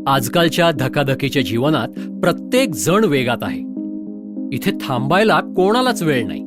आजकालच्या धकाधकीच्या जीवनात प्रत्येक जण वेगात आहे. इथे थांबायला कोणालाच वेळ नाही.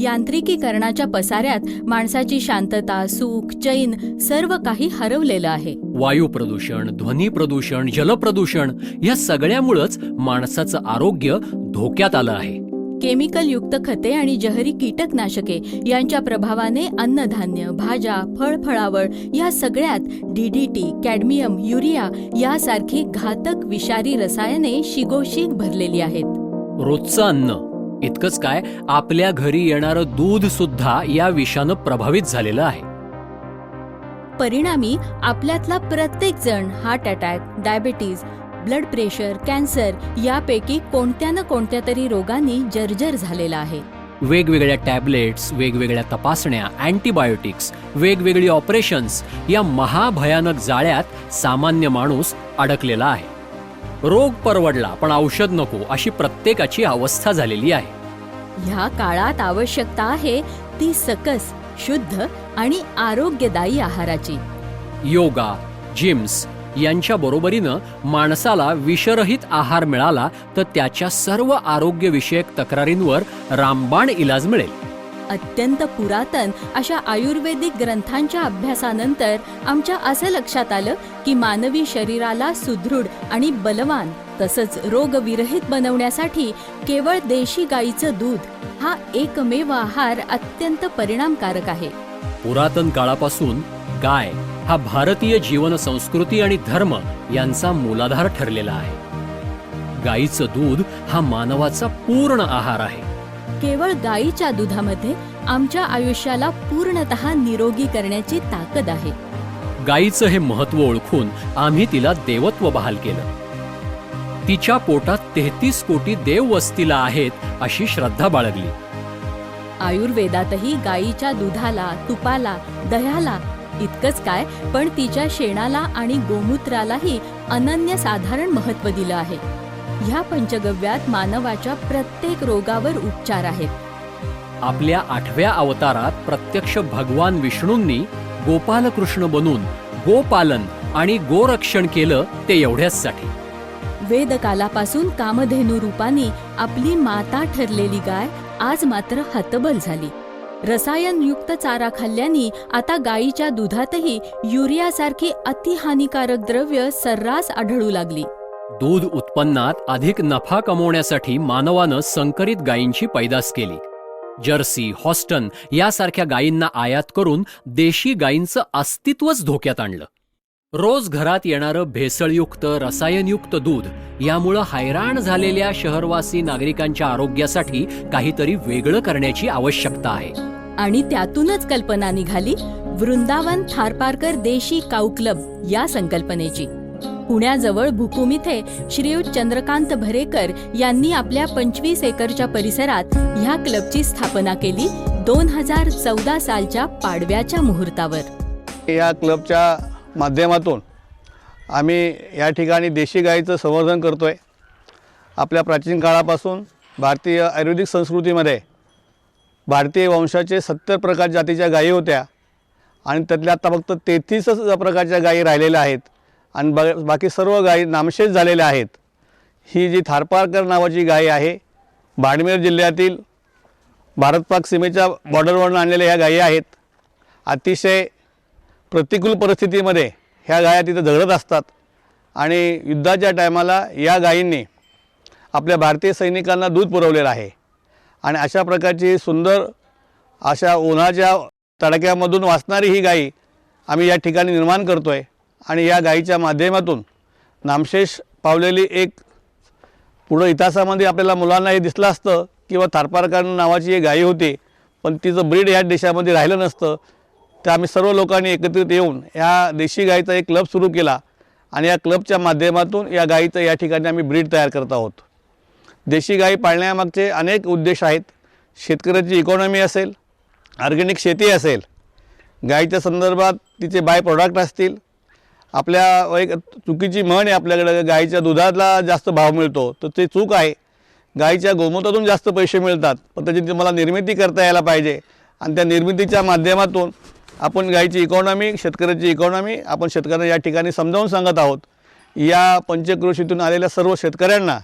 यांत्रिकीकरणाच्या पसाऱ्यात माणसाची शांतता, सुख, चैन सर्व काही हरवलेलं आहे. वायू प्रदूषण, ध्वनी प्रदूषण, जलप्रदूषण या सगळ्यामुळंच माणसाचं आरोग्य धोक्यात आलं आहे. केमिकल युक्त खते आणि जहरी कीटकनाशके यांच्या प्रभावाने अन्नधान्य, भाज्या, फळफळावळ या सगळ्यात DDT, कॅडमियम, युरिया यासारखी घातक विषारी रसायने शिगोशीग भरलेली आहेत. रोजचं अन्न इतकंच काय, आपल्या घरी येणारं दूध सुद्धा या विषानं प्रभावित झालेलं आहे. परिणामी आपल्यातला प्रत्येक जण heart attack, diabetes, blood pressure, cancer यापैकी कोणत्या ना कोणत्या तरी रोगांनी जर्जर झालेला आहे. वेगवेगळ्या टॅबलेट्स, वेगवेगळ्या तपासण्या, अँटीबायोटिक्स, वेगवेगळी ऑपरेशन्स या महाभयानक जाळ्यात सामान्य माणूस अडकलेला आहे. रोग परवडला पण औषध नको अशी प्रत्येकाची अवस्था झालेली आहे. ह्या काळात आवश्यकता आहे ती सकस, शुद्ध आणि आरोग्यदायी आहाराची. योगा, जिम्स यांच्या बरोबरीनं माणसाला विषरहित आहार मिळाला तर त्याच्या सर्व आरोग्यविषयक तक्रारींवर रामबाण इलाज मिळेल. अत्यंत पुरातन अशा आयुर्वेदिक ग्रंथांच्या अभ्यासानंतर आमच्या असं लक्षात आलं की मानवी शरीराला सुदृढ आणि बलवान तसंच रोगविरहित बनवण्यासाठी केवळ देशी गाईचं दूध हा एकमेव आहार अत्यंत परिणामकारक आहे. पुरातन काळापासून गाय हा भारतीय जीवन संस्कृती आणि धर्म यांचा मूलाधार ठरलेला आहे. गाईचं दूध हा मानवाचा पूर्ण आहार आहे. केवळ गाईच्या दुधामध्ये आमच्या आयुष्याला पूर्णतः निरोगी करण्याची ताकद आहे. गाईचं हे महत्त्व ओळखून आम्ही तिला देवत्व बहाल केलं. तिच्या पोटात 33 कोटी देव वस्तीला आहेत अशी श्रद्धा बाळगली. आयुर्वेदातही गाईच्या दुधाला, तुपाला, दह्याला इतकंच काय पण तिच्या शेणाला आणि गोमूत्रालाही अनन्यसाधारण महत्त्व दिलं आहे. ह्या पंचगव्यात मानवाच्या प्रत्येक रोगावर उपचार आहेत. आपल्या 8व्या अवतारात प्रत्यक्ष भगवान विष्णूंनी गोपालकृष्ण बनून गोपालन आणि गोरक्षण केलं ते एवढ्याचसाठी. वेदकालापासून कामधेनू रूपाने आपली माता ठरलेली गाय आज मात्र हतबल झाली. रसायनयुक्त चारा खाल्ल्याने आता गायीच्या दुधातही युरियासारखी अतिहानिकारक द्रव्य सर्रास आढळू लागली. दूध उत्पन्नात अधिक नफा कमवण्यासाठी मानवानं संकरित गायींची पैदास केली. जर्सी, हॉस्टन यासारख्या गायींना आयात करून देशी गायींचं अस्तित्वच धोक्यात आणलं. रोज घरात येणारं भेसळयुक्त, रसायनयुक्त दूध यामुळं हैराण झालेल्या शहरवासी नागरिकांच्या आरोग्यासाठी काहीतरी वेगळं करण्याची आवश्यकता आहे. आणि त्यातूनच कल्पना निघाली वृंदावन थारपारकर देशी काऊ क्लब या संकल्पनेची. पुण्याजवळ भुकुम इथे श्रीयुत चंद्रकांत भरेकर यांनी आपल्या 25 एकरच्या परिसरात ह्या क्लबची स्थापना केली 2014 सालच्या पाडव्याच्या मुहूर्तावर. या क्लबच्या माध्यमातून आम्ही या ठिकाणी देशी गाईचं संवर्धन करतोय. आपल्या प्राचीन काळापासून भारतीय आयुर्वेदिक संस्कृतीमध्ये भारतीय वंशाचे 70 प्रकार जातीच्या गायी होत्या आणि त्यातल्या आता फक्त 33 प्रकारच्या गायी राहिलेल्या आहेत आणि बाकी सर्व गायी नामशेष झालेल्या आहेत. ही जी थारपारकर नावाची गाय आहे, बाडमेर जिल्ह्यातील भारत पाक सीमेच्या बॉर्डरवरून आणलेल्या ह्या गायी आहेत. अतिशय प्रतिकूल परिस्थितीमध्ये ह्या गाया तिथं झगडत असतात आणि युद्धाच्या टायमाला या गायींनी आपल्या भारतीय सैनिकांना दूध पुरवलेलं आहे. आणि अशा प्रकारची सुंदर अशा उन्हाच्या तडक्यामधून वाचणारी ही गायी आम्ही या ठिकाणी निर्माण करतो आहे. आणि या गायीच्या माध्यमातून नामशेष पावलेली एक पुढं इतिहासामध्ये आपल्याला मुलांना हे दिसलं असतं किंवा थारपारकर नावाची एक गायी होती पण तिचं ब्रीड या देशामध्ये राहिलं नसतं. तर आम्ही सर्व लोकांनी एकत्रित येऊन या देशी गायीचा एक क्लब सुरू केला आणि या क्लबच्या माध्यमातून या गायीचं या ठिकाणी आम्ही ब्रीड तयार करत आहोत. देशी गायी पाळण्यामागचे अनेक उद्देश आहेत. शेतकऱ्याची इकॉनॉमी असेल, ऑर्गॅनिक शेती असेल, गायीच्या संदर्भात तिचे बाय प्रोडक्ट असतील. आपल्या एक चुकीची म्हण आहे आपल्याकडे गायीच्या दुधाला जास्त भाव मिळतो तर ते चूक आहे. गायीच्या गोमूत्रातून जास्त पैसे मिळतात पण त्याची तुम्हाला निर्मिती करता यायला पाहिजे आणि त्या निर्मितीच्या माध्यमातून आपण गायीची इकॉनॉमी, शेतकऱ्याची इकॉनॉमी आपण शेतकऱ्यांना या ठिकाणी समजावून सांगत आहोत या पंचक्रोशीतून आलेल्या सर्व शेतकऱ्यांना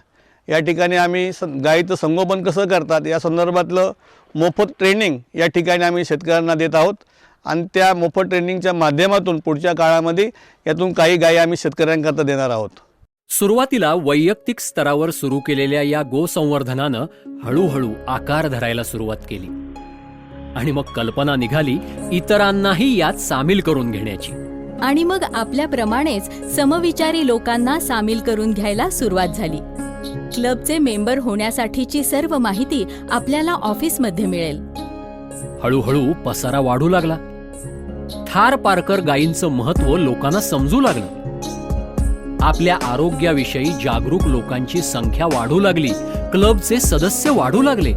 या ठिकाणी आम्ही गाईचं संगोपन कसं करतात या संदर्भातलं मोफत ट्रेनिंग या ठिकाणी आम्ही शेतकऱ्यांना देत आहोत आणि त्या मोफत ट्रेनिंगच्या माध्यमातून पुढच्या काळामध्ये यातून काही गायी आम्ही शेतकऱ्यांकरता देणार आहोत. सुरुवातीला वैयक्तिक स्तरावर सुरू केलेल्या या गोसंवर्धनानं हळूहळू आकार धरायला सुरुवात केली आणि मग कल्पना निघाली इतरांनाही यात सामील करून घेण्याची. आणि मग आपल्याप्रमाणेच समविचारी लोकांना सामील करून घ्यायला सुरुवात झाली. क्लबचे मेंबर होण्यासाठीची सर्व माहिती आपल्याला ऑफिसमध्ये मिळेल. हळूहळू पसारा वाढू लागला. थार पारकर गायींचं महत्त्व लोकांना समजू लागलं. आपल्या आरोग्याविषयी जागरूक लोकांची संख्या वाढू लागली. क्लबचे सदस्य वाढू लागले.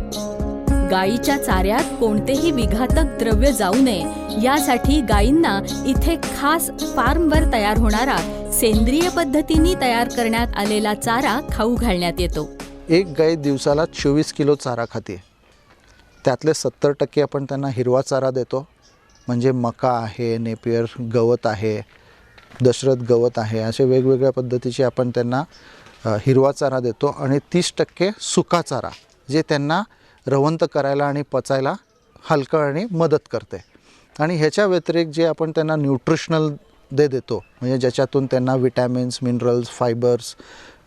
गायीच्या चाऱ्यात कोणतेही विघातक द्रव्य जाऊ नये यासाठी गायींना इथे खास फार्मवर तयार होणारा सेंद्रिय पद्धतीने तयार करण्यात आलेला चारा खाऊ घालण्यात येतो. एक गाय दिवसाला 24 किलो चारा खाते. त्यातले 70% आपण त्यांना हिरवा चारा देतो, म्हणजे मका आहे, नेपियर गवत आहे, दशरथ गवत आहे, असे वेगवेगळ्या पद्धतीचे आपण त्यांना हिरवा चारा देतो. आणि 30% सुका चारा, जे त्यांना रवंत करायला आणि पचायला हलकं आणि मदत करते. आणि ह्याच्या व्यतिरिक्त जे आपण त्यांना न्यूट्रिशनल देतो, म्हणजे ज्याच्यातून त्यांना विटॅमिन्स, मिनरल्स, फायबर्स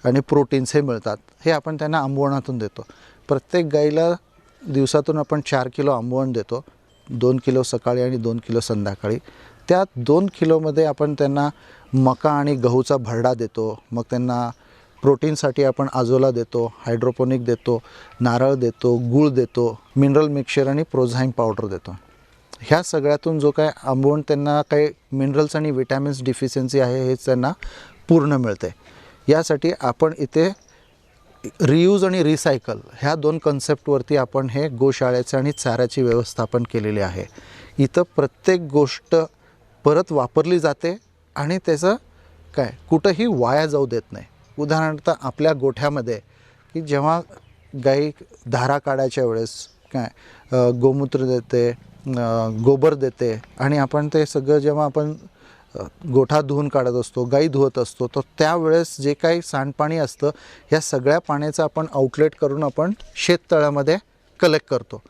आणि प्रोटीन्स हे मिळतात, हे आपण त्यांना आंबवणातून देतो. प्रत्येक गाईला दिवसातून आपण 4 किलो आंबवण देतो, 2 किलो सकाळी आणि 2 किलो संध्याकाळी. त्या 2 किलोमध्ये आपण त्यांना मका आणि गहूचा भरडा देतो. मग त्यांना प्रोटीनसाठी आपण आजोला देतो, हायड्रोपोनिक देतो, नारळ देतो, गूळ देतो, मिनरल मिक्सचर आणि प्रोझाईम पावडर देतो. ह्या सगळ्यातून जो काय आंबवण त्यांना काही मिनरल्स आणि विटॅमिन्स डिफिशियन्सी आहे हेच त्यांना पूर्ण मिळते. यासाठी आपण इथे रियूज आणि रिसायकल ह्या 2 कन्सेप्टवरती आपण हे गोशाळेचं आणि चाऱ्याची व्यवस्थापन केलेली आहे. इथं प्रत्येक गोष्ट परत वापरली जाते आणि त्याचं काय कुठंही वाया जाऊ देत नाही. उदाहरणार्थ आपल्या गोठ्यामध्ये की जेव्हा गाई धारा काढायच्या वेळेस काय गोमूत्र देते, गोबर देते आणि आपण ते सगळं जेव्हा आपण गोठा धुवून काढत असतो, गाई धुवत असतो, तर त्यावेळेस जे काही सांडपाणी असतं ह्या सगळ्या पाण्याचं आपण आउटलेट करून आपण शेततळ्यामध्ये कलेक्ट करतो.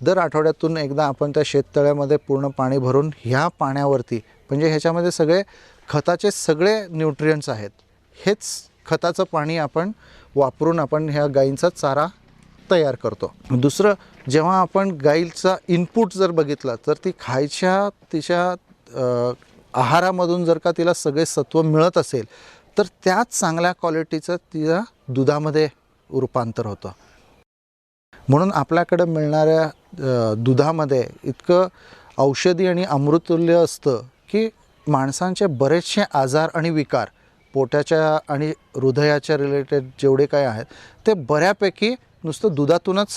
दर आठवड्यातून एकदा आपण त्या शेततळ्यामध्ये पूर्ण पाणी भरून ह्या पाण्यावरती, म्हणजे ह्याच्यामध्ये सगळे खताचे सगळे न्यूट्रियंट्स आहेत, हेच खताचं पाणी आपण वापरून आपण ह्या गाईंचा चारा तयार करतो. दुसरं, जेव्हा आपण गाईचा इनपुट जर बघितला तर ती खायच्या तिच्या आहारामधून जर का तिला सगळे सत्व मिळत असेल तर त्याच चांगल्या क्वालिटीचं तिला दुधामध्ये रूपांतर होतं. म्हणून आपल्याकडे मिळणाऱ्या दुधामध्ये इतकं औषधी आणि अमृततुल्य असतं की माणसांचे बरेचसे आजार आणि विकार, पोटाच्या आणि हृदयाच्या रिलेटेड जेवढे काय आहेत ते बऱ्यापैकी नुसतं दुधातूनच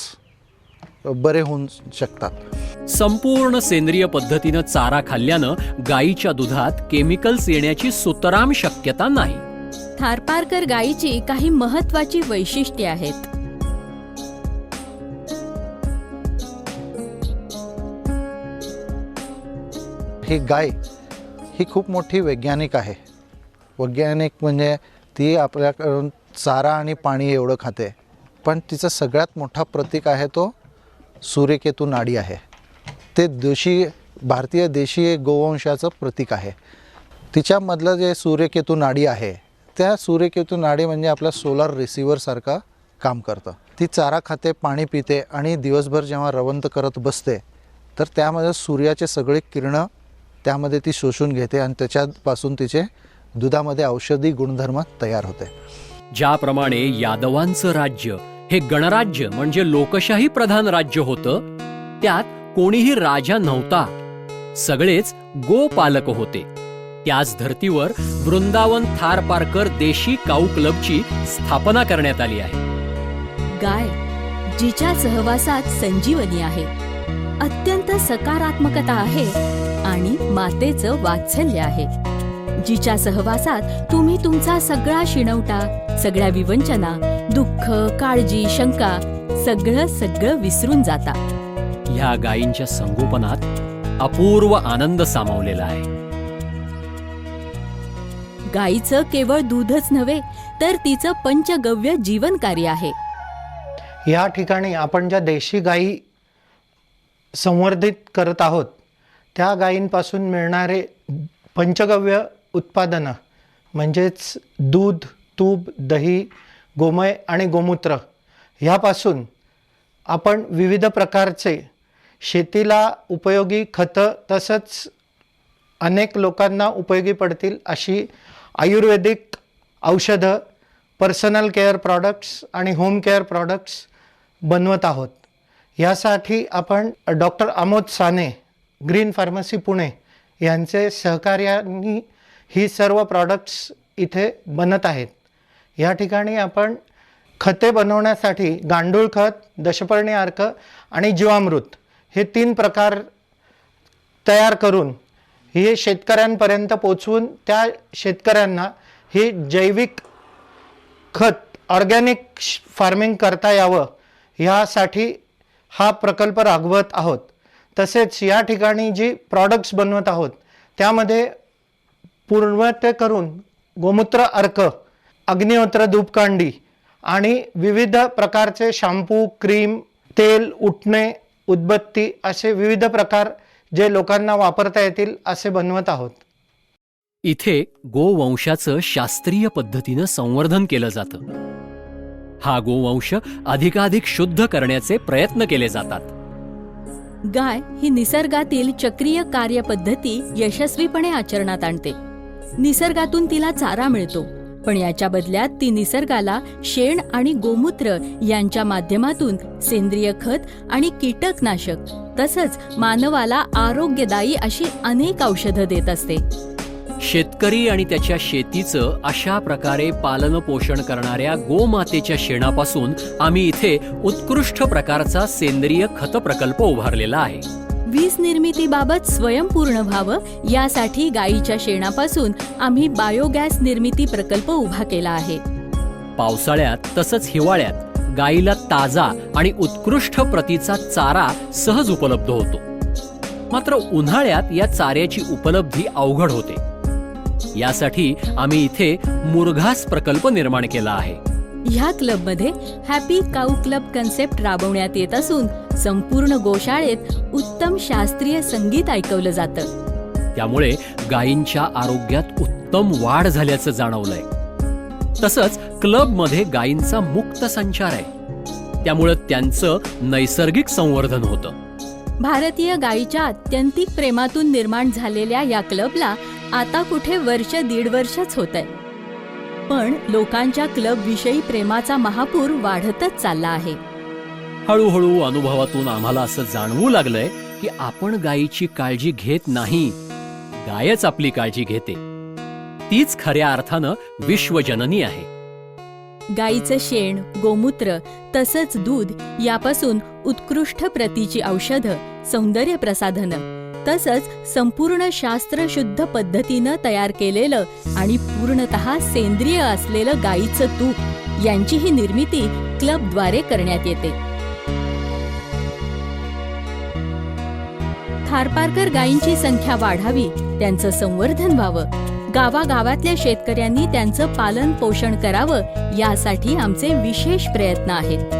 बरे होऊन शकतात. संपूर्ण सेंद्रिय पद्धतीनं चारा खाल्ल्यानं गायीच्या दुधात केमिकल्स येण्याची सुतराम शक्यता नाही. थारपारकर गायीची काही महत्त्वाची वैशिष्ट्ये आहेत. ही गाय ही खूप मोठी वैज्ञानिक आहे. वैज्ञानिक म्हणजे ती आपल्याकडून चारा आणि पाणी एवढं खाते, पण तिचं सगळ्यात मोठा प्रतीक आहे तो सूर्यकेतू नाडी आहे. ते भारतीय देशी गोवंशाचं प्रतीक आहे. तिच्यामधलं जे सूर्यकेतू नाडी आहे त्या सूर्यकेतू नाडी म्हणजे आपल्या सोलार रिसिव्हरसारखं काम करतं. ती चारा खाते, पाणी पिते आणि दिवसभर जेव्हा रवंत करत बसते तर त्यामध्ये सूर्याचे सगळे किरणं त्यामध्ये ती शोषून घेते आणि त्याच्यापासून तिचे दुधामध्ये औषधी गुणधर्म तयार होते. ज्याप्रमाणे यादवांचं राज्य हे गणराज्य म्हणजे लोकशाही प्रधान राज्य होतं, त्यात कोणीही राजा नव्हता, सगळेच गोपालक होते. त्याच धर्तीवर वृंदावन थारपारकर देशी काऊ क्लबची स्थापना करण्यात आली आहे. गाय जिच्या सहवासात संजीवनी आहे, अत्यंत सकारात्मकता आहे आणि मातेचं वात्सल्य आहे. जिच्या सहवासात तुम्ही तुमचा सगळा शिणवटा, सगळ्या विवंचना, दुःख, काळजी, शंका सगळं विसरून जाता. ह्या गायींच्या संगोपनात अपूर्व आनंद सामावलेला आहे. गाईचं केवळ दूधच नव्हे तर तिचं पंचगव्य जीवनकार्य आहे. या ठिकाणी आपण ज्या देशी गाई संवर्धित करत आहोत त्या गायींपासून मिळणारे पंचगव्य उत्पादनं म्हणजेच दूध, तूप, दही, गोमय आणि गोमूत्र ह्यापासून आपण विविध प्रकारचे शेतीला उपयोगी खतं तसंच अनेक लोकांना उपयोगी पडतील अशी आयुर्वेदिक औषधं, पर्सनल केअर प्रॉडक्ट्स आणि होम केअर प्रॉडक्ट्स बनवत आहोत. यासाठी आपण doctor Amod Sane, green pharmacy Pune यांचे सहकार्याने ही सर्व प्रॉडक्ट्स इथे बनत आहेत. या ठिकाणी आपण खते बनवण्यासाठी गांडूळ खत, दशपर्णी अर्क आणि जीवामृत हे 3 प्रकार तयार करून हे शेतकऱ्यांपर्यंत पोचवून त्या शेतकऱ्यांना हे जैविक खत ऑर्गॅनिक फार्मिंग करता यावं यासाठी हा प्रकल्प राबवत आहोत. तसेच या ठिकाणी जी प्रॉडक्ट्स बनवत आहोत त्यामध्ये पूर्णत्व करून गोमूत्र अर्क, अग्निहोत्र धूपकांडी आणि विविध प्रकारचे शॅम्पू, क्रीम, तेल, उटणे, उदबत्ती असे विविध प्रकार जे लोकांना वापरता येतील असे बनवत आहोत. इथे गोवंशाचं शास्त्रीय पद्धतीनं संवर्धन केलं जातं. हा गोवंश अधिकाधिक शुद्ध करण्याचे प्रयत्न केले जातात. गाय ही निसर्गातील चक्रीय कार्यपद्धती यशस्वीपणे आचरणात आणते. निसर्गातून तिला चारा मिळतो, पण याच्या बदल्यात ती निसर्गाला शेण आणि गोमूत्र यांच्या माध्यमातून सेंद्रिय खत आणि कीटकनाशक तसंच मानवाला आरोग्यदायी अशी अनेक औषधं देत असते. शेतकरी आणि त्याच्या शेतीचं अशा प्रकारे पालनपोषण करणाऱ्या गोमातेच्या शेणापासून आम्ही इथे उत्कृष्ट प्रकारचा सेंद्रिय खत प्रकल्प उभारलेला आहे. वीज निर्मितीबाबत स्वयंपूर्ण व्हावं यासाठी गायीच्या शेणापासून आम्ही बायोगॅस निर्मिती प्रकल्प उभा केला आहे. पावसाळ्यात तसंच हिवाळ्यात गायीला ताजा आणि उत्कृष्ट प्रतीचा चारा सहज उपलब्ध होतो. मात्र उन्हाळ्यात या चाऱ्याची उपलब्धी अवघड होते. यासाठी आम्ही इथे मुरघास प्रकल्प निर्माण केला आहे. ह्या क्लबमध्ये हॅपी काऊ क्लब कन्सेप्ट राबवण्यात येत असून संपूर्ण गोशाळेत उत्तम शास्त्रीय संगीत ऐकवलं जातं. त्यामुळे गायींच्या आरोग्यात उत्तम वाढ झाल्याचं जाणवलंय. तसंच क्लबमध्ये गायींचा मुक्त संचार आहे, त्यामुळे त्यांचं नैसर्गिक संवर्धन होतं. भारतीय गायीच्या आत्यंतिक प्रेमातून निर्माण झालेल्या या क्लबला आता कुठे 1-1.5 वर्षच होत आहे. पण लोकांच्या क्लब विषयी प्रेमाचा महापूर वाढतच चालला आहे. हळूहळू अनुभवातून आम्हाला असं जाणवू लागलंय की आपण गायीची काळजी घेत नाही, गायच आपली काळजी घेते. तीच खऱ्या अर्थानं विश्वजननी आहे. गायीचं शेण, गोमूत्र तसंच दूध यापासून उत्कृष्ट प्रतीची औषधं, सौंदर्य प्रसाधनं तसंच संपूर्ण शास्त्रशुद्ध पद्धतीनं तयार केलेलं आणि पूर्णतः सेंद्रिय असलेलं गायीचं तूप यांचीही निर्मिती क्लबद्वारे करण्यात येते. थारपारकर गायींची संख्या वाढावी, त्यांचं संवर्धन व्हावं, गावागावातल्या शेतकऱ्यांनी त्यांचं पालन पोषण करावं यासाठी आमचे विशेष प्रयत्न आहेत.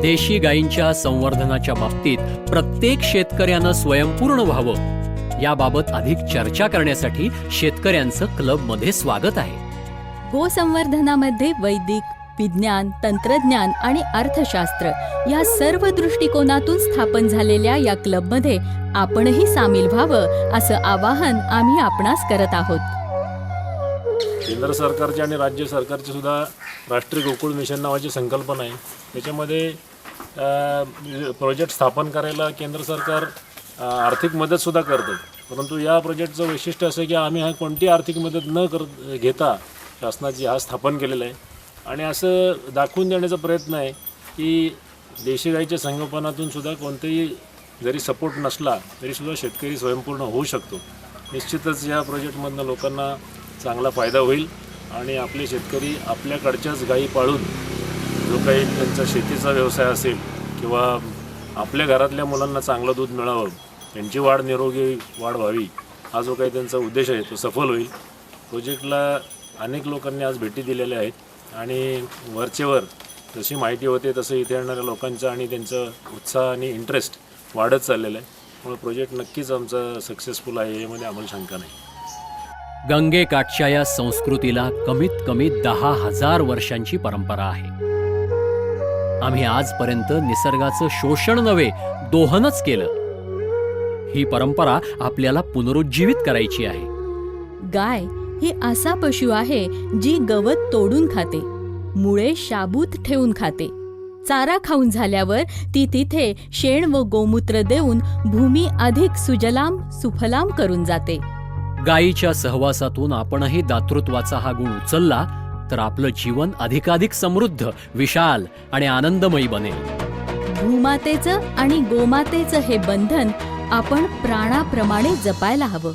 देशी गायींच्या संवर्धनाच्या बाबतीत प्रत्येक शेतकऱ्यानं स्वयंपूर्ण व्हावं याबाबत अधिक चर्चा करण्यासाठी शेतकऱ्यांचं क्लबमध्ये स्वागत आहे. गोसंवर्धनामध्ये वैदिक, विज्ञान, तंत्रज्ञान आणि अर्थशास्त्र या सर्व दृष्टिकोनातून स्थापन झालेल्या या क्लबमध्ये आपणही सामील व्हावं असं आवाहन आम्ही आपणास करत आहोत. केंद्र सरकारची आणि राज्य सरकारची सुद्धा राष्ट्रीय गोकुळ मिशन नावाची संकल्पना आहे. त्याच्यामध्ये प्रोजेक्ट स्थापन करायला केंद्र सरकार आर्थिक मदतसुद्धा करतं. परंतु या प्रोजेक्टचं वैशिष्ट्य असं आहे की आम्ही कोणती आर्थिक मदत न घेता शासनाची हा स्थापन केलेला आहे. आणि असं दाखवून देण्याचा प्रयत्न आहे की देशी गाईच्या संगोपनातून सुद्धा कोणतेही जरी सपोर्ट नसला तरीसुद्धा शेतकरी स्वयंपूर्ण होऊ शकतो. निश्चितच या प्रोजेक्टमधनं लोकांना चांगला फायदा होईल आणि आपले शेतकरी आपल्याकडच्याच गायी पाळून जो काही त्यांचा शेतीचा व्यवसाय असेल किंवा आपल्या घरातल्या मुलांना चांगलं दूध मिळावं, त्यांची वाढ निरोगी वाढ व्हावी, हा जो काही त्यांचा उद्देश आहे तो सफल होईल. प्रोजेक्टला अनेक लोकांनी आज भेटी दिलेल्या आहेत आणि वरचेवर जशी माहिती होते तसं इथे येणाऱ्या लोकांचा आणि त्यांचं उत्साह आणि इंटरेस्ट वाढत चाललेलं आहे. त्यामुळे प्रोजेक्ट नक्कीच आमचा सक्सेसफुल आहे, यामध्ये आम्हाला शंका नाही. गंगेकाठच्या या संस्कृतीला कमीत कमी 10,000 वर्षांची परंपरा आहे. आम्ही आजपर्यंत निसर्गाचं शोषण नव्हे, दोहनच केलं. ही परंपरा आपल्याला पुनरुज्जीवित करायची आहे. गाय ही असा पशु आहे जी गवत तोडून खाते, मुळे शाबूत ठेवून खाते. चारा खाऊन झाल्यावर ती तिथे शेण व गोमूत्र देऊन भूमी अधिक सुजलाम सुफलाम करून जाते. गायीच्या सहवासातून आपणही दातृत्वाचा हा गुण उचलला तर आपलं जीवन अधिकाधिक समृद्ध, विशाल आणि आनंदमयी बनेल. भूमातेचं आणि गोमातेचं हे बंधन आपण प्राणाप्रमाणे जपायला हवं.